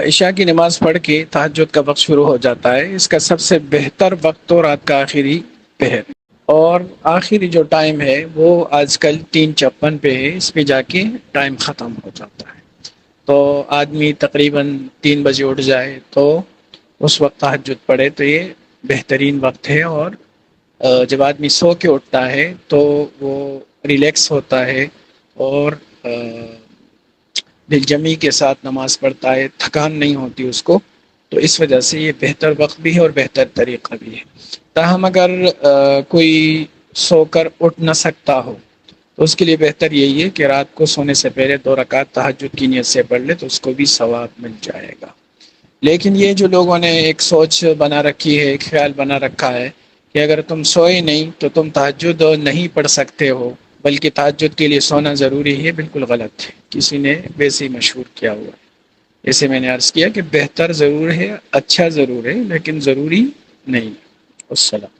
عشاء کی نماز پڑھ کے تہجد کا وقت شروع ہو جاتا ہے۔ اس کا سب سے بہتر وقت تو رات کا آخری پہر، اور آخری جو ٹائم ہے وہ آج کل 3:56 پہ ہے، اس پہ جا کے ٹائم ختم ہو جاتا ہے۔ تو آدمی تقریباً 3 بجے اٹھ جائے تو اس وقت تہجد پڑھے تو یہ بہترین وقت ہے۔ اور جب آدمی سو کے اٹھتا ہے تو وہ ریلیکس ہوتا ہے اور دل جمی کے ساتھ نماز پڑھتا ہے، تھکان نہیں ہوتی اس کو، تو اس وجہ سے یہ بہتر وقت بھی ہے اور بہتر طریقہ بھی ہے۔ تاہم اگر کوئی سو کر اٹھ نہ سکتا ہو تو اس کے لیے بہتر یہی ہے کہ رات کو سونے سے پہلے 2 رکعت تہجد کی نیت سے پڑھ لے تو اس کو بھی ثواب مل جائے گا۔ لیکن یہ جو لوگوں نے ایک سوچ بنا رکھی ہے، ایک خیال بنا رکھا ہے کہ اگر تم سوئے نہیں تو تم تہجد نہیں پڑھ سکتے ہو، بلکہ تہجد کے لیے سونا ضروری ہے، بالکل غلط ہے۔ کسی نے ویسے ہی مشہور کیا ہوا ہے۔ جیسے میں نے عرض کیا کہ بہتر ضرور ہے، اچھا ضرور ہے، لیکن ضروری نہیں۔ السلام۔